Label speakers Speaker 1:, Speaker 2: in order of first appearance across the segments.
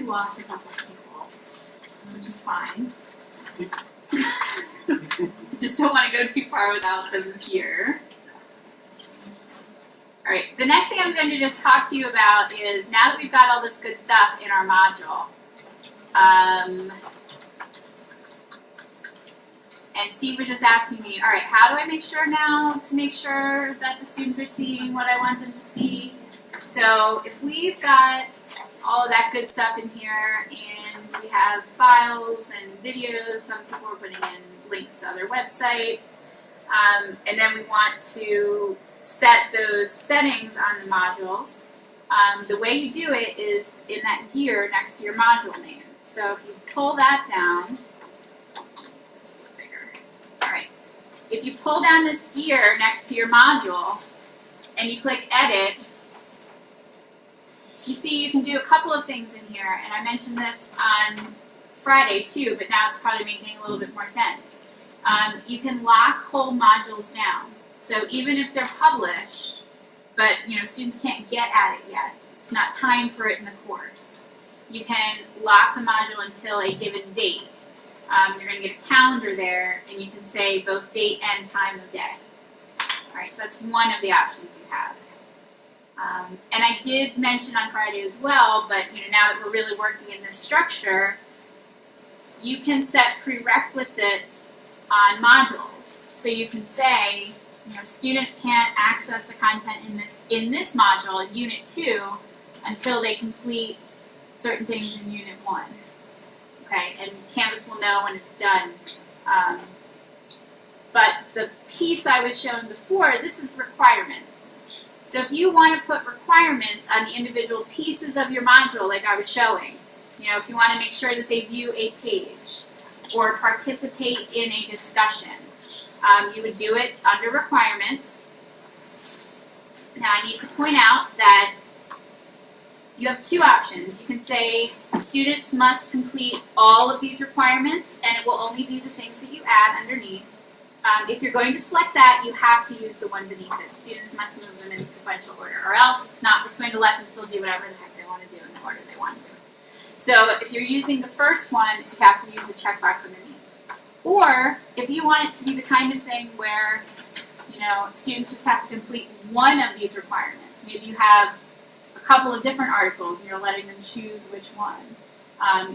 Speaker 1: lost a couple people, which is fine. Just don't want to go too far without them here. Alright, the next thing I'm going to just talk to you about is, now that we've got all this good stuff in our module, and Steve was just asking me, alright, how do I make sure now to make sure that the students are seeing what I want them to see? So if we've got all of that good stuff in here, and we have files and videos, some people are putting in links to other websites, and then we want to set those settings on the modules. The way you do it is in that gear next to your module name. So if you pull that down, this is a little bigger. Alright. If you pull down this gear next to your module and you click edit, you see you can do a couple of things in here, and I mentioned this on Friday too, but now it's probably making a little bit more sense. You can lock whole modules down. So even if they're published, but students can't get at it yet, it's not time for it in the course, you can lock the module until a given date. You're going to get a calendar there, and you can say both date and time of day. Alright, so that's one of the options you have. And I did mention on Friday as well, but now that we're really working in this structure, you can set prerequisites on modules. So you can say, students can't access the content in this module, in Unit 2, until they complete certain things in Unit 1. Okay, and Canvas will know when it's done. But the piece I was showing before, this is requirements. So if you want to put requirements on the individual pieces of your module, like I was showing, if you want to make sure that they view a page or participate in a discussion, you would do it under requirements. Now I need to point out that you have two options. You can say students must complete all of these requirements, and it will only be the things that you add underneath. If you're going to select that, you have to use the one beneath it. Students must move them in sequential order, or else it's going to let them still do whatever the heck they want to do in the order they want to. So if you're using the first one, you have to use the checkbox underneath. Or if you want it to be the kind of thing where students just have to complete one of these requirements. Maybe you have a couple of different articles and you're letting them choose which one.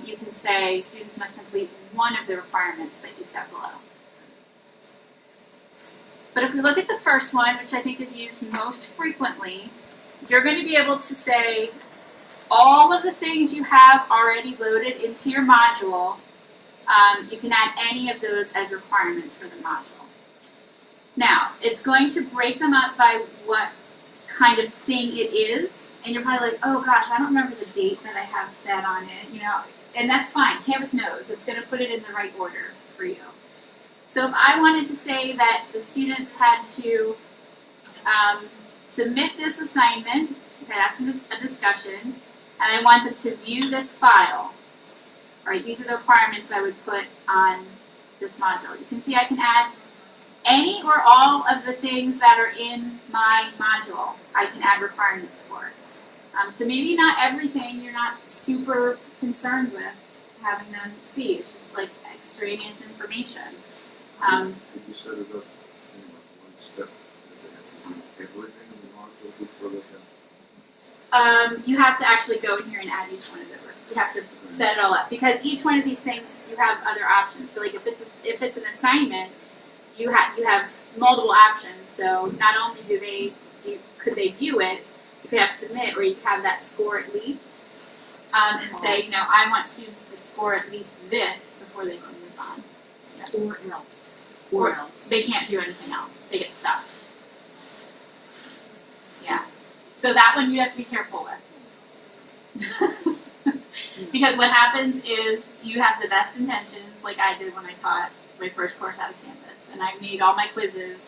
Speaker 1: You can say students must complete one of the requirements that you set below. But if we look at the first one, which I think is used most frequently, you're going to be able to say all of the things you have already loaded into your module. You can add any of those as requirements for the module. Now, it's going to break them up by what kind of thing it is, and you're probably like, oh gosh, I don't remember the date that I have set on it, and that's fine. Canvas knows. It's going to put it in the right order for you. So if I wanted to say that the students had to submit this assignment, okay, that's a discussion, and I want them to view this file, right, these are the requirements I would put on this module. You can see I can add any or all of the things that are in my module, I can add requirements for. So maybe not everything you're not super concerned with having them see. It's just like extraneous information.
Speaker 2: Could you set it up in one step? Does it have to do everything in the module before they can?
Speaker 1: You have to actually go in here and add each one of them. You have to set it all up, because each one of these things you have other options. So like if it's an assignment, you have multiple options. So not only could they view it, you could have submit, or you could have that score at least, and say, I want students to score at least this before they can move on.
Speaker 3: Or else. Or else.
Speaker 1: They can't do anything else. They get stuck. Yeah. So that one you have to be careful with. Because what happens is you have the best intentions, like I did when I taught my first course out of Canvas, and I made all my quizzes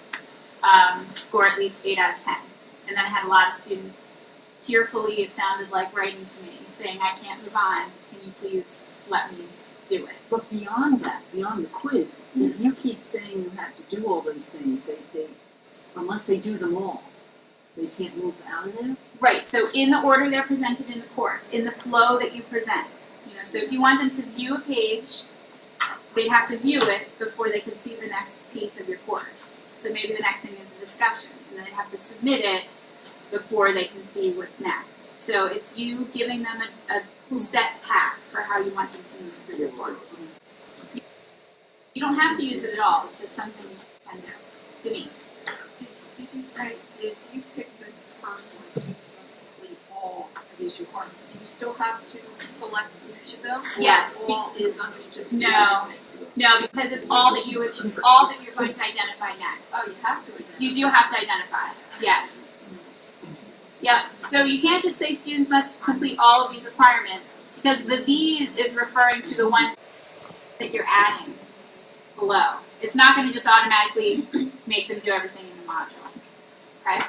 Speaker 1: score at least 8 out of 10. And then I had a lot of students, tearfully, it sounded like, writing to me, saying, I can't move on, can you please let me do it?
Speaker 3: But beyond that, beyond the quiz, if you keep saying you have to do all those things, they unless they do them all, they can't move out of there?
Speaker 1: Right, so in the order they're presented in the course, in the flow that you present. So if you want them to view a page, they'd have to view it before they could see the next piece of your course. So maybe the next thing is a discussion, and then they'd have to submit it before they can see what's next. So it's you giving them a set path for how you want them to move through the course. You don't have to use it at all, it's just something you can do. Denise?
Speaker 4: Did you say if you pick the first one, students must complete all of these requirements, do you still have to select each of them?
Speaker 1: Yes.
Speaker 4: Or all is understood to be
Speaker 1: No.
Speaker 4: everything?
Speaker 1: No, because it's all that you're going to identify next.
Speaker 4: Oh, you have to identify.
Speaker 1: You do have to identify, yes. Yep, so you can't just say students must complete all of these requirements, because the these is referring to the ones that you're adding below. It's not going to just automatically make them do everything in the module, okay?